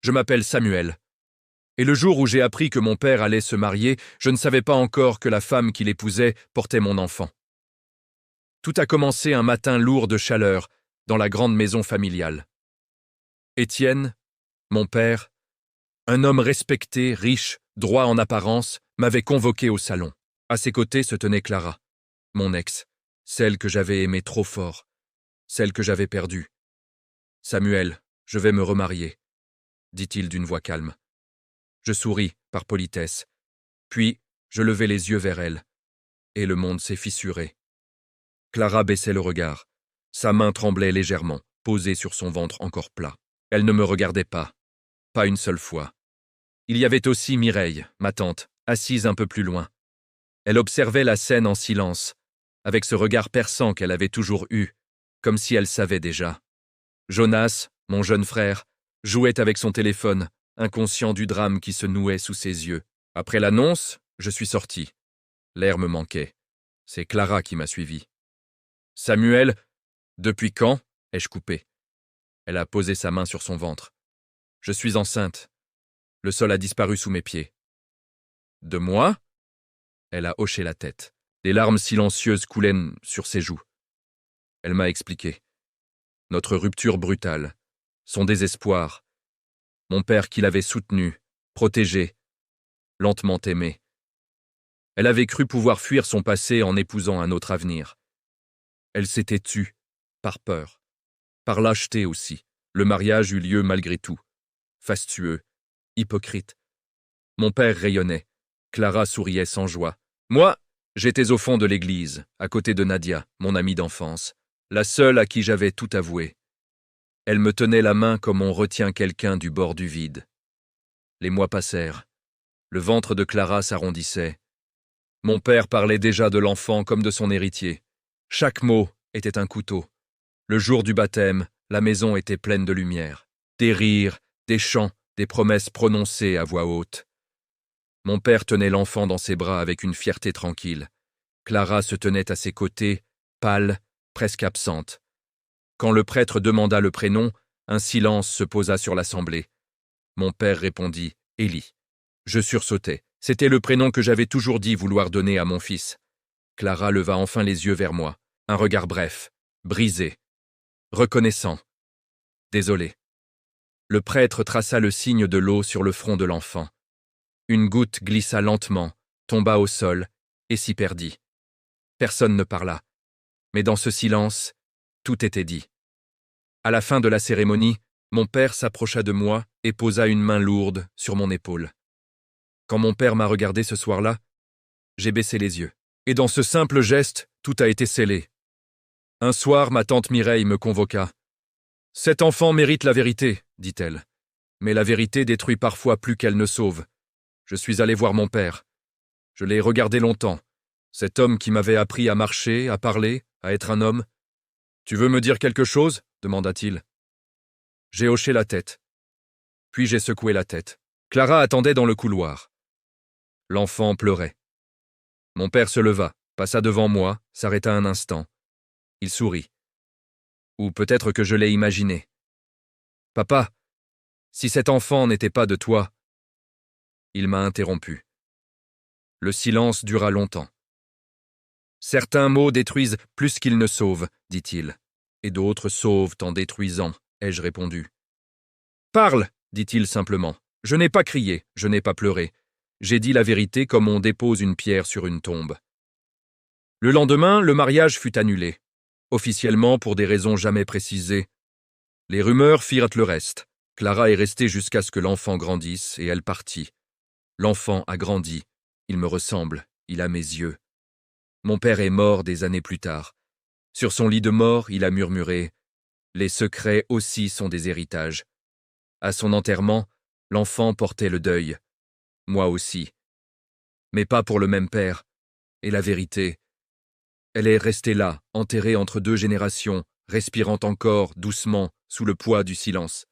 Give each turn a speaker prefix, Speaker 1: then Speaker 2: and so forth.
Speaker 1: Je m'appelle Samuel. Et le jour où j'ai appris que mon père allait se marier, je ne savais pas encore que la femme qui l'épousait portait mon enfant. Tout a commencé un matin lourd de chaleur, dans la grande maison familiale. Étienne, mon père, un homme respecté, riche, droit en apparence, m'avait convoqué au salon. À ses côtés se tenait Clara, mon ex, celle que j'avais aimée trop fort, celle que j'avais perdue. « Samuel, je vais me remarier », dit-il d'une voix calme. Je souris, par politesse. Puis, je levai les yeux vers elle, et le monde s'est fissuré. Clara baissait le regard. Sa main tremblait légèrement, posée sur son ventre encore plat. Elle ne me regardait pas une seule fois. Il y avait aussi Mireille, ma tante, assise un peu plus loin. Elle observait la scène en silence, avec ce regard perçant qu'elle avait toujours eu, comme si elle savait déjà. Jonas, mon jeune frère, jouait avec son téléphone, inconscient du drame qui se nouait sous ses yeux. Après l'annonce, je suis sorti. L'air me manquait. C'est Clara qui m'a suivi. « Samuel, depuis quand ?» ai-je coupé. Elle a posé sa main sur son ventre. « Je suis enceinte. Le sol a disparu sous mes pieds. »« De moi ?» Elle a hoché la tête. Des larmes silencieuses coulaient sur ses joues. Elle m'a expliqué. Notre rupture brutale, son désespoir, mon père qui l'avait soutenu, protégé, lentement aimé. Elle avait cru pouvoir fuir son passé en épousant un autre avenir. Elle s'était tue, par peur, par lâcheté aussi. Le mariage eut lieu malgré tout. Fastueux, hypocrite. Mon père rayonnait. Clara souriait sans joie. Moi, j'étais au fond de l'église, à côté de Nadia, mon amie d'enfance, la seule à qui j'avais tout avoué. Elle me tenait la main comme on retient quelqu'un du bord du vide. Les mois passèrent. Le ventre de Clara s'arrondissait. Mon père parlait déjà de l'enfant comme de son héritier. Chaque mot était un couteau. Le jour du baptême, la maison était pleine de lumière. Des rires, des chants, des promesses prononcées à voix haute. Mon père tenait l'enfant dans ses bras avec une fierté tranquille. Clara se tenait à ses côtés, pâle, presque absente. Quand le prêtre demanda le prénom, un silence se posa sur l'assemblée. Mon père répondit « Élie ». Je sursautai. C'était le prénom que j'avais toujours dit vouloir donner à mon fils. Clara leva enfin les yeux vers moi. Un regard bref, brisé, reconnaissant. Désolé. Le prêtre traça le signe de l'eau sur le front de l'enfant. Une goutte glissa lentement, tomba au sol et s'y perdit. Personne ne parla. Mais dans ce silence, tout était dit. À la fin de la cérémonie, mon père s'approcha de moi et posa une main lourde sur mon épaule. Quand mon père m'a regardé ce soir-là, j'ai baissé les yeux. Et dans ce simple geste, tout a été scellé. Un soir, ma tante Mireille me convoqua. « Cet enfant mérite la vérité, dit-elle. Mais la vérité détruit parfois plus qu'elle ne sauve. Je suis allé voir mon père. Je l'ai regardé longtemps. Cet homme qui m'avait appris à marcher, à parler, à être un homme. « Tu veux me dire quelque chose ?» demanda-t-il. J'ai hoché la tête. Puis j'ai secoué la tête. Clara attendait dans le couloir. L'enfant pleurait. Mon père se leva, passa devant moi, s'arrêta un instant. Il sourit. Ou peut-être que je l'ai imaginé. « Papa, si cet enfant n'était pas de toi… » Il m'a interrompu. Le silence dura longtemps. « Certains mots détruisent plus qu'ils ne sauvent, dit-il, et d'autres sauvent en détruisant, ai-je répondu. « Parle, dit-il simplement. Je n'ai pas crié, je n'ai pas pleuré. J'ai dit la vérité comme on dépose une pierre sur une tombe. » Le lendemain, le mariage fut annulé, officiellement pour des raisons jamais précisées. Les rumeurs firent le reste. Clara est restée jusqu'à ce que l'enfant grandisse et elle partit. L'enfant a grandi. Il me ressemble, il a mes yeux. Mon père est mort des années plus tard. Sur son lit de mort, il a murmuré « Les secrets aussi sont des héritages. » À son enterrement, l'enfant portait le deuil. Moi aussi. Mais pas pour le même père. Et la vérité, elle est restée là, enterrée entre deux générations, respirant encore, doucement, sous le poids du silence.